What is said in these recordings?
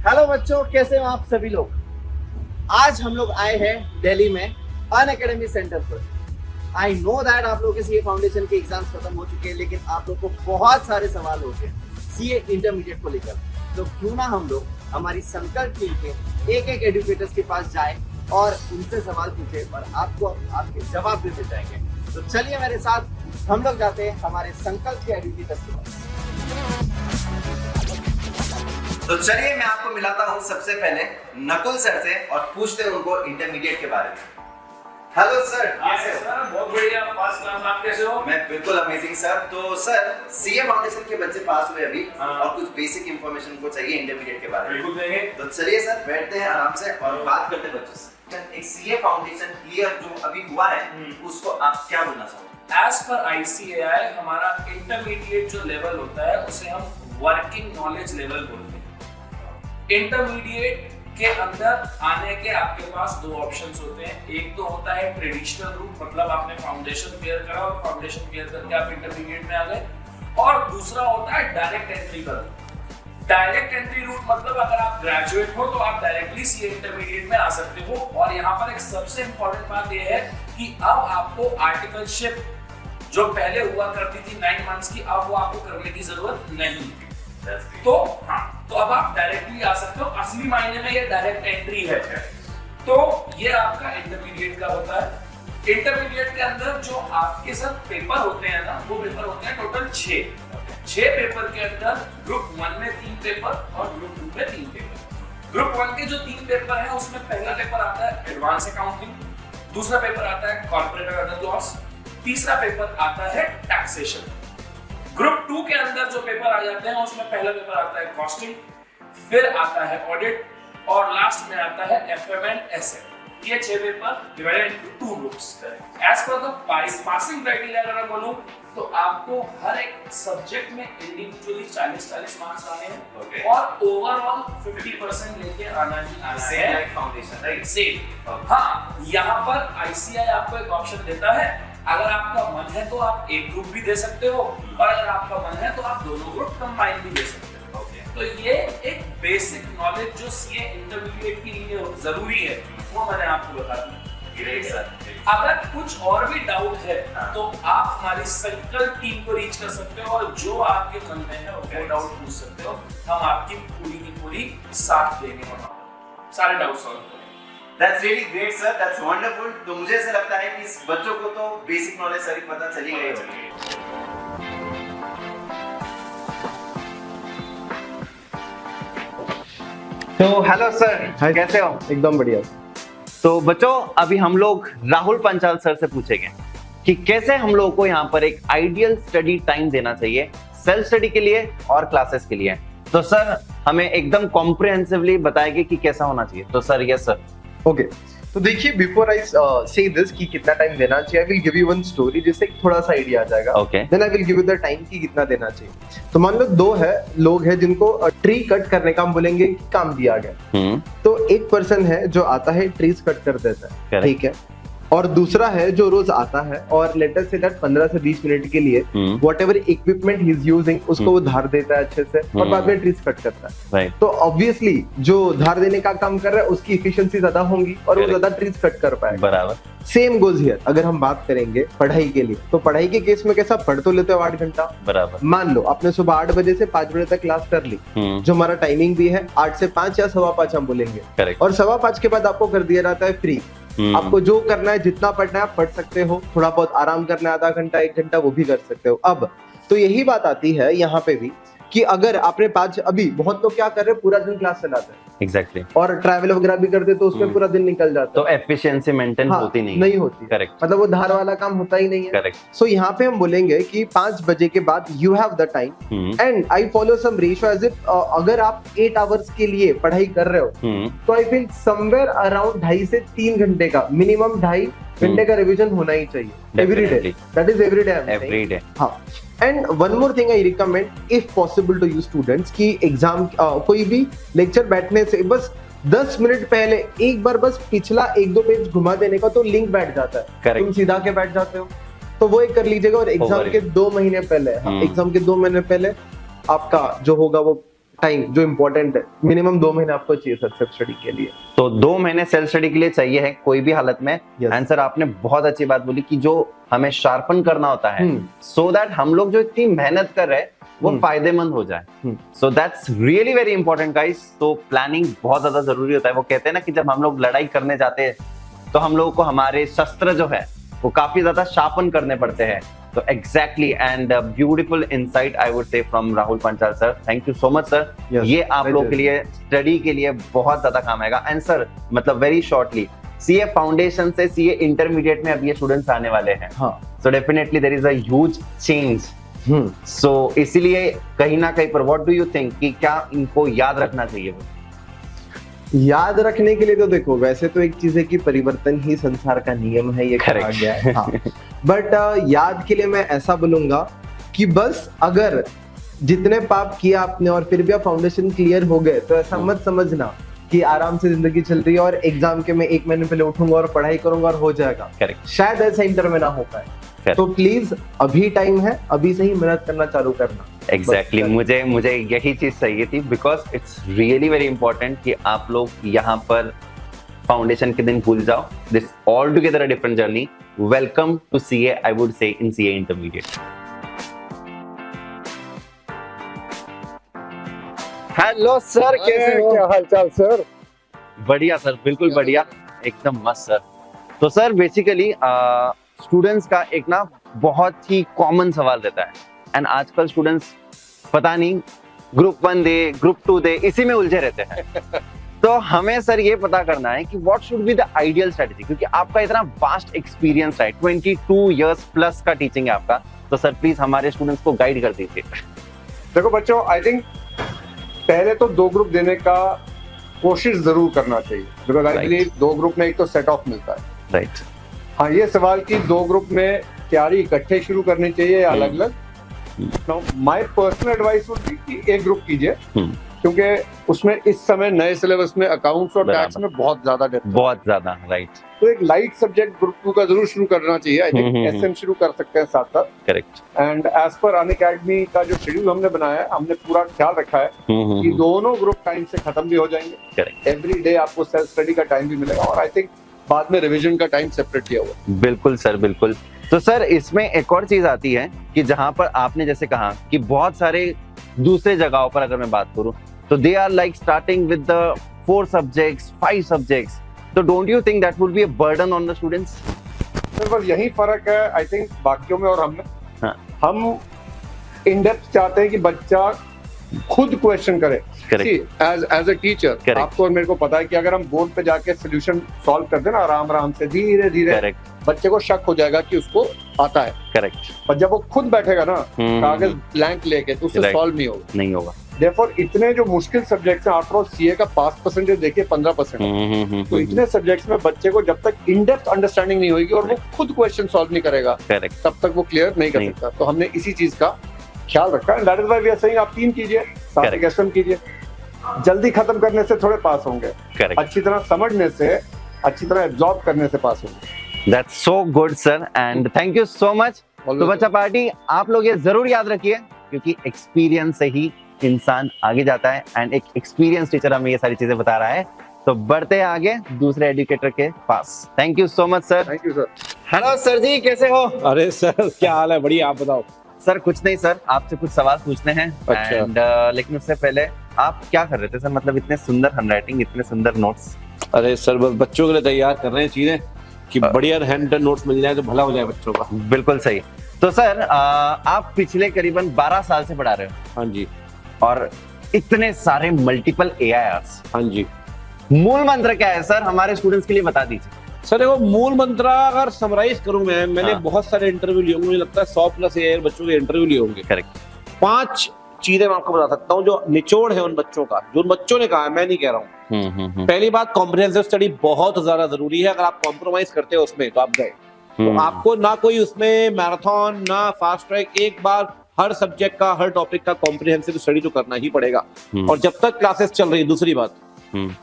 Hello बच्चों, कैसे हो आप सभी लोग। आज हम लोग आए हैं दिल्ली में अनअकैडमी सेंटर पर। आई नो दैट आप लोगों के सीए फाउंडेशन के एग्जाम्स खत्म हो चुके हैं, लेकिन आप लोग को बहुत सारे सवाल हो गए सीए इंटरमीडिएट को लेकर। तो क्यों ना हम लोग हमारी संकल्प टीम के एक एजुकेटर्स के पास जाए और उनसे सवाल पूछे और आपको आपके जवाब भी मिल जाएंगे। तो चलिए मेरे साथ हम लोग जाते हैं हमारे संकल्प के एजुकेटर्स के पास। तो चलिए मैं आपको मिलाता हूँ सबसे पहले नकुल सर से और पूछते हैं उनको इंटरमीडिएट के बारे में। हेलो सर, कैसे हो? सर बहुत बढ़िया, फर्स्ट क्लास। आप कैसे हो? मैं बिल्कुल अमेजिंग सर। तो सर, सीए फाउंडेशन के बच्चे पास हुए अभी और कुछ बेसिक इंफॉर्मेशन को चाहिए इंटरमीडिएट के बारे में। बिल्कुल देंगे। तो चलिए सर, बैठते हैं आराम से और बात करते हैं बच्चों से। एक सीए फाउंडेशन क्लियर जो अभी हुआ है उसको आप क्या बोलना चाहोगे? एज पर ICAI हमारा इंटरमीडिएट जो लेवल होता है उसे हम वर्किंग नॉलेज लेवल बोलते हैं। इंटरमीडिएट के अंदर आने के आपके पास दो ऑप्शंस होते हैं। एक तो होता है ट्रेडिशनल रूट, मतलब आपने फाउंडेशन क्लियर करा और फाउंडेशन क्लियर करके आप इंटरमीडिएट में आ गए, और दूसरा होता है डायरेक्ट एंट्री का रूट। डायरेक्ट एंट्री रूट मतलब अगर आप ग्रेजुएट हो तो आप डायरेक्टली सीए इंटरमीडिएट में आ सकते हो। और यहाँ पर एक सबसे इंपॉर्टेंट बात यह है कि अब आपको आर्टिकलशिप जो पहले हुआ करती थी 9 मंथ्स की, अब वो आपको करने की जरूरत नहीं। तो हाँ, तो अब आप डायरेक्टली आ सकते हो। असली मायने में ये डायरेक्ट एंट्री है। तो ये आपका इंटरमीडिएट का होता है। इंटरमीडिएट के अंदर जो आपके साथ पेपर होते हैं ना, वो पेपर होते हैं टोटल 6 पेपर के अंदर ग्रुप 1 में 3 पेपर और ग्रुप 2 में 3 पेपर। ग्रुप 1 के जो 3 पेपर है उसमें पहला पेपर आता है एडवांस अकाउंटिंग, दूसरा पेपर आता है कॉर्पोरेट और अदर लॉस, तीसरा पेपर आता है टैक्सेशन। ग्रुप 2 के अंदर जो पेपर आ जाते हैं उसमें पहला पेपर आता है कॉस्टिंग, फिर आता है ऑडिट और लास्ट में आता है FM एंड SM। ये 6 paper divided into 2 groups. As per the passing criteria अगर मैं बोलूं तो आपको हर एक सब्जेक्ट में इंडिविजुअली 40 मार्क्स आने हैं और ओवरऑल 50% लेके आना ही आना है। Same like foundation, right? Same. हाँ, यहाँ पर ICAI आपको एक ऑप्शन देता है, अगर आपका मन है तो आप एक ग्रुप भी दे सकते हो और अगर आपका मन है तो आप दोनों ग्रुप कंबाइन भी दे सकते हो। तो ये एक बेसिक नॉलेज जो सीए इंटरमीडिएट के लिए जरूरी है वो मैंने आपको बता दी। Great sir. अगर कुछ और भी डाउट है तो आप हमारी संकल्प टीम को रीच कर सकते हो और जो आपके मन में है वो डाउट पूछ सकते हो। हम आपकी पूरी की पूरी साथ देंगे, वहां पर सारे डाउट सॉल्व करेंगे। That's really great sir, that's wonderful। तो मुझे ऐसा लगता है कि इस बच्चों को तो बेसिक नॉलेज सारी पता चली गई होगी। तो हेलो सर, कैसे हो? एकदम बढ़िया। तो बच्चों, अभी हम लोग राहुल पंचाल सर से पूछेंगे कि कैसे हम लोगों को यहाँ पर एक आइडियल स्टडी टाइम देना चाहिए सेल्फ स्टडी के लिए और क्लासेस के लिए। तो सर हमें एकदम कॉम्प्रिहेंसिवली बताएंगे कि कैसा होना चाहिए। तो सर यस सर। ओके, तो देखिए, बिफोर आई से दिस कि कितना टाइम देना चाहिए, I will give you one story जिससे थोड़ा सा आइडिया आ जाएगा। Okay, then I will give you the time कि कितना देना चाहिए। तो मान लो 2 लोग हैं जिनको ट्री कट करने का हम बोलेंगे कि काम दिया गया। तो एक पर्सन है जो आता है ट्रीज कट कर देता है, ठीक है, और दूसरा है जो रोज आता है और लेटर से दैट 15 से 20 मिनट के लिए whatever equipment he is using उसको वो धार देता है अच्छे से और बाद में ट्रीज कट करता है। right. तो ऑब्वियसली जो धार देने का काम कर रहा है उसकी एफिशिएंसी ज्यादा होंगी और वो ज्यादा ट्रीज कट कर पाएगा। बराबर। Same goes here. अगर हम बात करेंगे पढ़ाई के लिए, तो पढ़ाई के केस में कैसा, पढ़ तो लेते हो 8 घंटा। बराबर। मान लो आपने सुबह 8 बजे से 5 बजे तक क्लास कर ली, जो हमारा टाइमिंग भी है 8 से 5 या 5:15 हम बोलेंगे। करेक्ट। और 5:15 के बाद आपको कर दिया जाता है फ्री। आपको जो करना है, जितना पढ़ना है आप पढ़ सकते हो, थोड़ा बहुत आराम करना है, आधा घंटा 1 घंटा, वो भी कर सकते हो। अब तो यही बात आती है यहाँ पे भी कि अगर आपने 5, अभी बहुत लोग क्या कर रहे हैं, पूरा दिन क्लास चलाते हैं। एग्जैक्टली। और ट्रैवल वगैरह भी करते तो उसमें पूरा दिन निकल जाता तो एफिशिएंसी मेंटेन होती नहीं होती। करेक्ट। मतलब वो धार वाला काम होता ही नहीं है। करेक्ट। सो यहाँ पे हम बोलेंगे कि 5 बजे के बाद you have the time and I follow some ratio as if अगर आप 8 आवर्स के लिए पढ़ाई कर रहे हो तो आई फील समवेयर अराउंड 2.5 से 3 घंटे का, मिनिमम 2.5 घंटे का रिवीजन होना ही चाहिए every day. That is every day. हाँ, and one more thing I recommend if possible to you students की एग्जाम कोई भी लेक्चर बैठने से बस 10 मिनट पहले एक बार बस पिछला 1-2 पेज घुमा देने का, तो लिंक बैठ जाता है। Correct. तुम सीधा के बैठ जाते हो, तो वो एक कर लीजिएगा। और एग्जाम के 2 महीने पहले, एग्जाम के 2 महीने पहले आपका जो होगा वो टाइम जो इम्पोर्टेंट है, मिनिमम 2 महीने आपको चाहिए सर सेल्फ स्टडी के लिए। तो 2 महीने सेल्फ स्टडी के लिए चाहिए है कोई भी हालत में। Yes. एंड सर आपने बहुत अच्छी बात बोली कि जो हमें शार्पन करना होता है सो दैट हम लोग जो इतनी मेहनत कर रहे हैं वो फायदेमंद हो जाए। So that's really very important guys. तो प्लानिंग बहुत ज्यादा जरूरी होता है। वो कहते हैं ना कि जब हम लोग लड़ाई करने जाते हैं तो हम लोगों को हमारे शस्त्र जो है वो काफी ज्यादा शार्पन करने पड़ते हैं। तो exactly and beautiful insight I would say from Rahul Panchal sir. Thank you so much sir. Yes, ये आप लोगों के लिए स्टडी के लिए बहुत ज्यादा काम आएगा। एंड सर मतलब वेरी शॉर्टली सीए फाउंडेशन से सीए इंटरमीडिएट में अब ये स्टूडेंट्स आने वाले हैं। So definitely there is a huge change. So इसीलिए कहीं ना कहीं पर व्हाट डू यू थिंक कि क्या इनको याद रखना चाहिए? याद रखने के लिए तो देखो वैसे तो एक चीज है कि परिवर्तन ही संसार का नियम है, ये कहा गया है। हाँ। बट याद के लिए मैं ऐसा बोलूंगा कि बस अगर जितने पाप किया आपने और फिर भी आप फाउंडेशन क्लियर हो गए तो ऐसा मत समझना कि आराम से जिंदगी चल रही है और एग्जाम के मैं 1 महीने पहले उठूंगा और पढ़ाई करूंगा और हो जाएगा। करेक्ट। शायद ऐसा इंटर में ना हो पाए। तो प्लीज अभी टाइम है, अभी से ही मेहनत करना चालू करना। एग्जैक्टली मुझे यही चीज चाहिए थी because it's really very important कि आप लोग यहाँ पर फाउंडेशन के दिन भूल जाओ। This all together a different journey. Welcome to CA I would say in CA intermediate. Hello sir, क्या हालचाल सर? बढ़िया सर, बिल्कुल बढ़िया, एकदम मस्त सर। तो सर बेसिकली स्टूडेंट्स का एक ना बहुत ही कॉमन सवाल रहता है एंड आजकल स्टूडेंट्स पता नहीं ग्रुप 1 दे ग्रुप 2 दे इसी में उलझे रहते हैं। तो हमें सर ये पता करना है कि what should be the ideal strategy, क्योंकि आपका इतना वास्ट एक्सपीरियंस है, 22 इयर्स प्लस का टीचिंग है आपका। तो सर प्लीज हमारे स्टूडेंट्स को गाइड कर दीजिए। देखो बच्चों, आई थिंक पहले तो 2 ग्रुप देने का कोशिश जरूर करना चाहिए, बिकॉज आई बिलीव 2 ग्रुप में एक तो सेट ऑफ मिलता है। राइट। हाँ, ये सवाल कि 2 ग्रुप में तैयारी इकट्ठे शुरू करनी चाहिए या अलग अलग। My personal advice would be कि एक ग्रुप कीजिए, क्योंकि उसमें इस समय नए सिलेबस में अकाउंट्स और टैक्स में बहुत ज्यादा डेप्थ, बहुत ज्यादा। राइट। तो एक लाइट सब्जेक्ट ग्रुप 2 का जरूर शुरू करना चाहिए। आई थिंक एसएम शुरू कर सकते हैं साथ साथ। Correct. And as per Unacademy का जो शेड्यूल हमने बनाया है, हमने पूरा ख्याल रखा है कि दोनों ग्रुप टाइम से खत्म भी हो जाएंगे। करेक्ट। एवरी डे आपको सेल्फ स्टडी का टाइम भी मिलेगा और आई थिंक बाद में रिवीजन का टाइम सेपरेट किया हुआ। बिल्कुल सर, बिल्कुल। तो सर इसमें एक और चीज आती है कि जहां पर आपने जैसे कहा कि बहुत सारे दूसरे जगहों पर अगर मैं बात करूं तो they are like starting with the 4 subjects 5 subjects. तो don't you think that would be a burden on the students? Sir बस यही फर्क है आई थिंक बाकियों में और हम में। हाँ। हम इन डेप्थ चाहते हैं कि बच्चा खुद क्वेश्चन करे। एज अ टीचर आपको और मेरे को पता है कि अगर हम बोर्ड पे जाके सोल्यूशन सॉल्व कर देना आराम आराम से धीरे धीरे, बच्चे को शक हो जाएगा कि उसको आता है। करेक्ट। पर जब वो खुद बैठेगा ना कागज ब्लैंक लेके तो उससे सॉल्व नहीं होगा। Therefore, इतने जो मुश्किल सब्जेक्ट्स हैं, आफ्टर ऑल सीए का पास परसेंटेज देखिए 15% है। तो इतने सब्जेक्ट्स में बच्चे को जब तक इन डेप्थ अंडरस्टैंडिंग नहीं होगी और वो खुद क्वेश्चन सॉल्व नहीं करेगा, तब तक वो क्लियर नहीं कर सकता। तो हमने इसी चीज का ख्याल रखा है। That is why we are saying आप 3 कीजिए, साथ में एसएम कीजिए। जल्दी खत्म करने से थोड़े पास होंगे, अच्छी तरह समझने से, अच्छी तरह एब्जॉर्ब करने से पास होंगे। That's so good sir and thank you so much. तो बच्चा पार्टी आप लोग ये जरूर याद रखिए, क्योंकि एक्सपीरियंस से ही इंसान आगे जाता है एंड एक एक्सपीरियंस टीचर हमें ये सारी चीजें बता रहा है। तो बढ़ते हैं आगे दूसरे एजुकेटर के पास। Thank you so much sir. Thank you sir. Hello sir जी, कैसे हो? अरे सर क्या हाल है? बढ़िया, आप बताओ। सर कुछ नहीं सर, आपसे कुछ सवाल पूछने हैं। अच्छा। एंड लेकिन उससे पहले आप क्या कर रहे थे सर? मतलब इतने सुंदर हैंडराइटिंग, इतने सुंदर नोट्स। अरे सर बस बच्चों के लिए तैयार कर रहे हैं चीजें कि बढ़िया हैंड नोट्स मिल जाए तो भला हो जाए बच्चों का। बिल्कुल सही। तो सर आप पिछले करीबन 12 साल से पढ़ा रहे हो। हाँ जी। और इतने सारे मल्टीपल AIRs। हाँ जी। मूल मंत्र क्या है सर, हमारे स्टूडेंट्स के लिए बता दीजिए। सर देखो, मूल मंत्र अगर समराइज करूं मैंने हाँ। बहुत सारे इंटरव्यू लिए होंगे, मुझे लगता है 100+ AIR बच्चों के इंटरव्यू लिए होंगे। करेक्ट। 5 चीजें मैं आपको बता सकता हूँ जो निचोड़ है उन बच्चों का, जो उन बच्चों ने कहा है, मैं नहीं कह रहा हूँ। पहली बात, कॉम्प्रिहेंसिव स्टडी बहुत ज्यादा जरूरी है। अगर आप कॉम्प्रोमाइज करते हो उसमें तो आप गए। तो आपको ना कोई उसमें मैराथन ना फास्ट ट्रैक, एक बार हर सब्जेक्ट का, हर टॉपिक का कॉम्प्रिहेंसिव स्टडी तो करना ही पड़ेगा। और जब तक क्लासेस चल रही है, दूसरी बात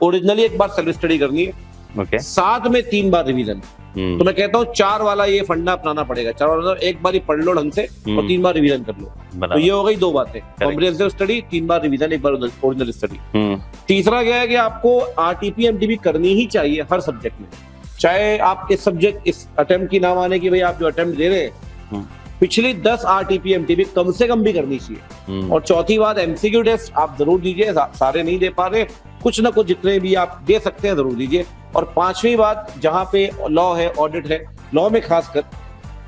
ओरिजिनली एक बार सेल्फ स्टडी करनी है। ओके, साथ में 3 बार रिवीजन। तो मैं कहता हूँ 4 वाला ये फंडा अपनाना पड़ेगा। 4 वाला एक बार ही पढ़ लो ढंग से और 3 बार रिवीजन कर लो। तो ये हो गई 2 बातें, कॉम्प्रिहेंसिव स्टडी, 3 बार रिवीजन, 1 बार ओरिजिनल स्टडी। तीसरा क्या है कि आपको आरटीपी एमटीपी करनी ही चाहिए हर सब्जेक्ट में, चाहे आप इस सब्जेक्ट इस अटेम्प्ट की ना माने कि भाई आप जो अटेम्प्ट दे रहे हैं पिछली 10 आरटीपी एमटीपी कम से कम भी करनी चाहिए। और चौथी बात, एमसीक्यू टेस्ट आप जरूर दीजिए, सारे नहीं दे पा रहे, कुछ ना कुछ जितने भी आप दे सकते हैं जरूर दीजिए। और 5वीं बात, जहां पे लॉ है, ऑडिट है, लॉ में खासकर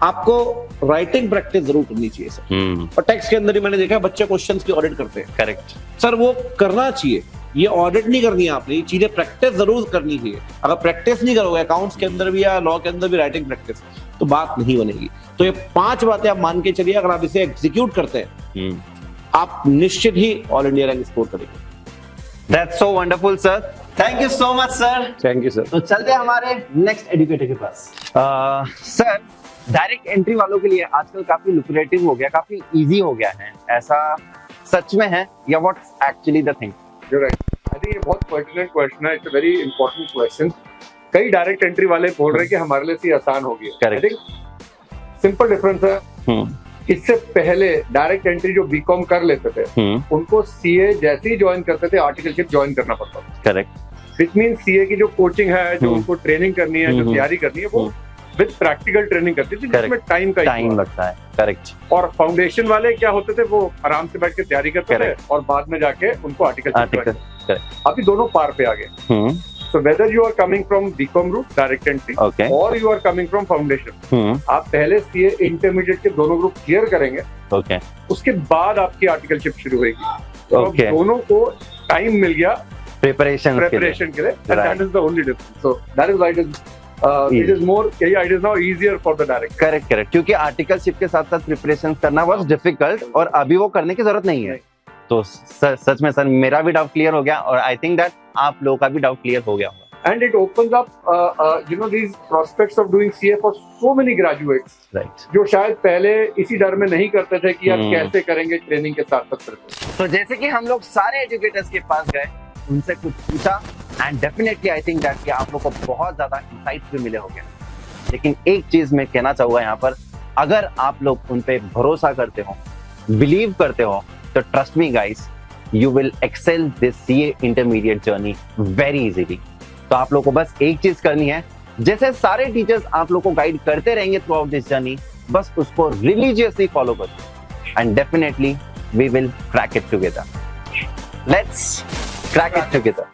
आपको राइटिंग प्रैक्टिस जरूर करनी चाहिए सर। और टेक्स्ट के अंदर ही मैंने देखा बच्चे क्वेश्चंस की ऑडिट करते हैं। करेक्ट सर, वो करना चाहिए, ये ऑडिट नहीं करनी है आपने, ये चीजें प्रैक्टिस जरूर करनी चाहिए। अगर प्रैक्टिस नहीं करोगे अकाउंट्स के अंदर भी या लॉ के अंदर भी राइटिंग प्रैक्टिस, तो बात नहीं बनेगी। तो ये 5 बातें आप मान के चलिए, अगर आप इसे एग्जीक्यूट करते हैं आप निश्चित ही ऑल इंडिया रैंक स्कोर करेंगे। That's so wonderful sir, thank you so much sir. Thank you sir. तो चलते हैं हमारे नेक्स्ट एजुकेटर के पास। सर, डायरेक्ट एंट्री वालों के लिए आजकल काफी लुक्रेटिव हो गया, काफी इजी हो गया है, ऐसा सच में है या what's actually the thing? I think ये बहुत पर्टिनेंट क्वेश्चन है, it's a very important question. कई डायरेक्ट एंट्री वाले बोल रहे हैं कि हमारे लिए ये आसान हो गया। आई थिंक सिंपल डिफरेंस है, इससे पहले डायरेक्ट एंट्री जो बीकॉम कर लेते थे उनको सीए जैसे ही ज्वाइन करते थे आर्टिकलशिप ज्वाइन करना पड़ता था। करेक्ट। विच मीन सीए की जो कोचिंग है, जो उनको ट्रेनिंग करनी है, जो तैयारी करनी है, वो विद प्रैक्टिकल ट्रेनिंग करती थी, जिसमें टाइम लगता है। करेक्ट। और फाउंडेशन वाले क्या होते थे, वो आराम से बैठ के तैयारी करते थे और बाद में जाके उनको आर्टिकल। अभी दोनों पार पे आ गए। So whether you are coming from BCom route direct entry or you are coming from foundation, आप पहले सीए इंटरमीडिएट के दोनों ग्रुप क्लियर करेंगे, उसके बाद आपकी आर्टिकलशिप शुरू होगी। तो दोनों को टाइम मिल गया प्रिपरेशन के लिए, and that is the only difference. So that is why it is more, it is now easier for the direct. Correct, क्योंकि आर्टिकलशिप के साथ साथ प्रिपरेशन करना वाज डिफिकल्ट और अभी वो करने की जरूरत नहीं है। तो सच में सर मेरा भी डाउट क्लियर हो गया और आई थिंक दैट आप लोगों का भी डाउट क्लियर हो गया होगा। And it opens up these prospects of doing CA for so many graduates, right, जो शायद पहले इसी डर में नहीं करते थे कि यार कैसे करेंगे ट्रेनिंग के साथ साथ। तो जैसे कि हम लोग सारे एजुकेटर्स के पास गए, उनसे कुछ पूछा and definitely I think that कि आप लोग को बहुत ज्यादा इंसाइट्स भी मिले होंगे। लेकिन एक चीज मैं कहना चाहूंगा यहाँ पर, अगर आप लोग उन पे भरोसा करते हो, बिलीव करते हो, तो trust me guys, you will excel this CA intermediate journey very easily. तो आप लोग को बस एक चीज करनी है, जैसे सारे टीचर्स आप लोग को गाइड करते रहेंगे थ्रू आउट दिस जर्नी, बस उसको रिलीजियसली फॉलो करो and definitely we will crack it together. Let's crack it together.